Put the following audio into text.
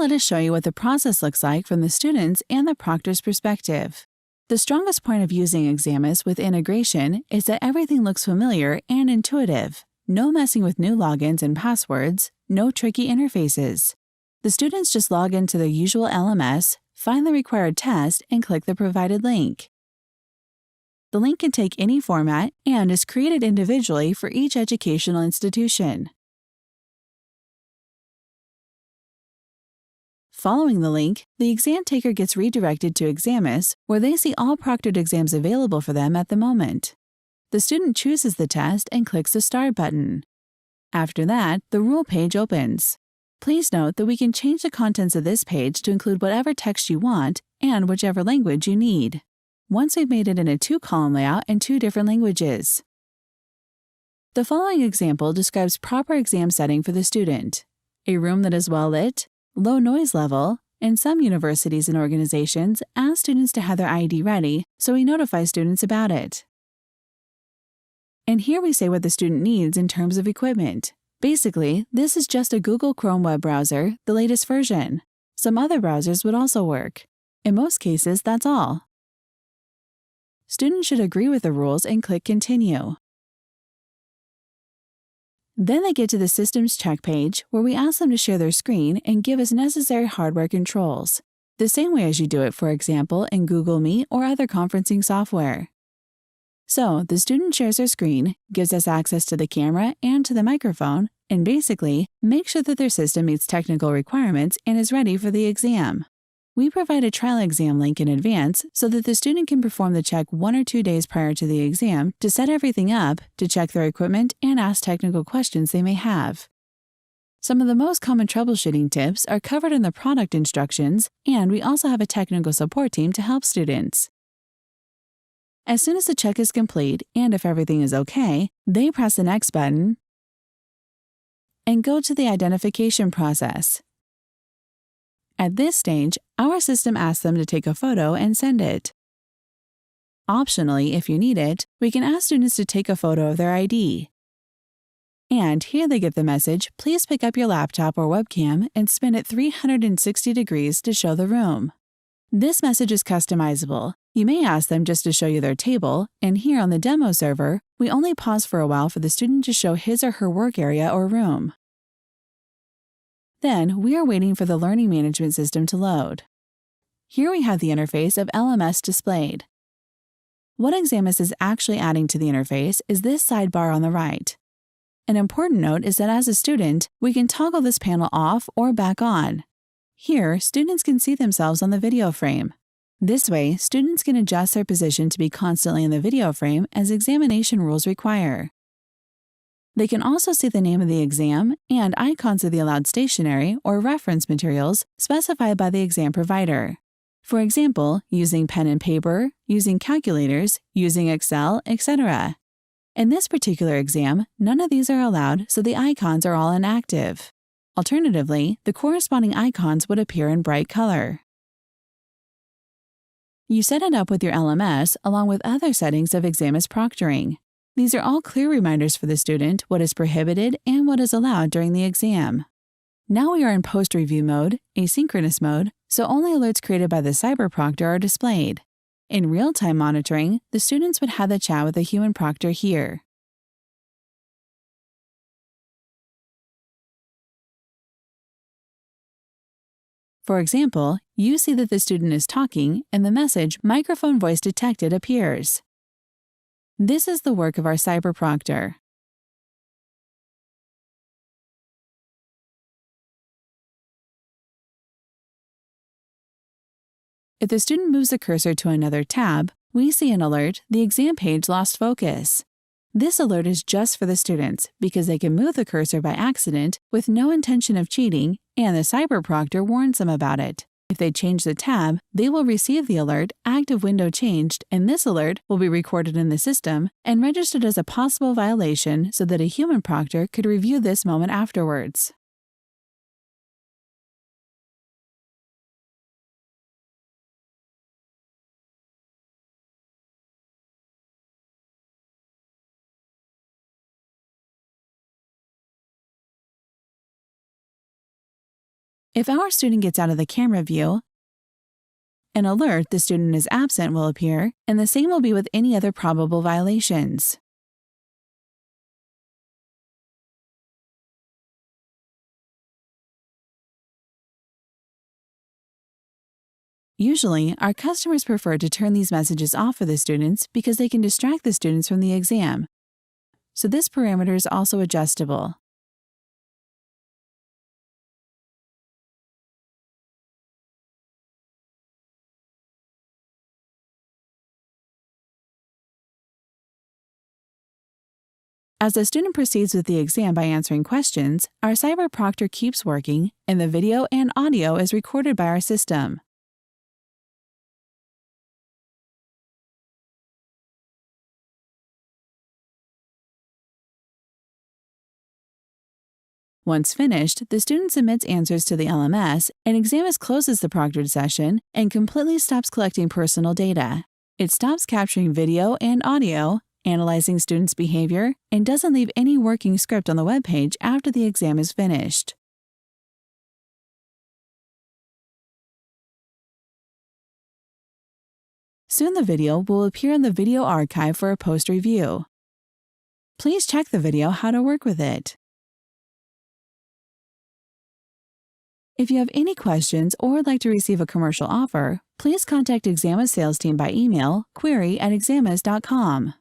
let us show you what the process looks like from the student's and the proctor's perspective. The strongest point of using Examus with integration is that everything looks familiar and intuitive. No messing with new logins and passwords, no tricky interfaces. The students just log into their usual LMS, find the required test, and click the provided link. The link can take any format and is created individually for each educational institution. Following the link, the exam taker gets redirected to Examus, where they see all proctored exams available for them at the moment. The student chooses the test and clicks the Start button. After that, the rule page opens. Please note that we can change the contents of this page to include whatever text you want and whichever language you need. Once we've made it in a 2-column layout in 2 different languages. The following example describes proper exam setting for the student. A room that is well lit, low noise level, and some universities and organizations ask students to have their ID ready, so we notify students about it. And here we say what the student needs in terms of equipment. Basically, this is just a Google Chrome web browser, the latest version. Some other browsers would also work. In most cases, that's all. Students should agree with the rules and click Continue. Then they get to the Systems Check page, where we ask them to share their screen and give us necessary hardware controls, the same way as you do it, for example, in Google Meet or other conferencing software. So, the student shares their screen, gives us access to the camera and to the microphone, and basically, makes sure that their system meets technical requirements and is ready for the exam. We provide a trial exam link in advance so that the student can perform the check 1 or 2 days prior to the exam to set everything up, to check their equipment, and ask technical questions they may have. Some of the most common troubleshooting tips are covered in the product instructions, and we also have a technical support team to help students. As soon as the check is complete, and if everything is okay, they press the Next button and go to the identification process. At this stage, our system asks them to take a photo and send it. Optionally, if you need it, we can ask students to take a photo of their ID. And here they get the message, please pick up your laptop or webcam and spin it 360 degrees to show the room. This message is customizable. You may ask them just to show you their table, and here on the demo server, we only pause for a while for the student to show his or her work area or room. Then, we are waiting for the learning management system to load. Here we have the interface of LMS displayed. What Examus is actually adding to the interface is this sidebar on the right. An important note is that as a student, we can toggle this panel off or back on. Here, students can see themselves on the video frame. This way, students can adjust their position to be constantly in the video frame as examination rules require. They can also see the name of the exam and icons of the allowed stationery or reference materials specified by the exam provider. For example, using pen and paper, using calculators, using Excel, etc. In this particular exam, none of these are allowed, so the icons are all inactive. Alternatively, the corresponding icons would appear in bright color. You set it up with your LMS along with other settings of Examus proctoring. These are all clear reminders for the student what is prohibited and what is allowed during the exam. Now we are in post-review mode, asynchronous mode, so only alerts created by the cyber proctor are displayed. In real-time monitoring, the students would have the chat with a human proctor here. For example, you see that the student is talking and the message "Microphone voice detected" appears. This is the work of our cyber proctor. If the student moves the cursor to another tab, we see an alert, the exam page lost focus. This alert is just for the students because they can move the cursor by accident with no intention of cheating, and the cyber proctor warns them about it. If they change the tab, they will receive the alert, active window changed, and this alert will be recorded in the system and registered as a possible violation so that a human proctor could review this moment afterwards. If our student gets out of the camera view, an alert the student is absent will appear, and the same will be with any other probable violations. Usually, our customers prefer to turn these messages off for the students because they can distract the students from the exam. So this parameter is also adjustable. As the student proceeds with the exam by answering questions, our cyber proctor keeps working, and the video and audio is recorded by our system. Once finished, the student submits answers to the LMS, and Examus closes the proctored session and completely stops collecting personal data. It stops capturing video and audio, analyzing students' behavior, and doesn't leave any working script on the web page after the exam is finished. Soon the video will appear in the video archive for a post-review. Please check the video how to work with it. If you have any questions or would like to receive a commercial offer, please contact Examus sales team by email query@examus.com.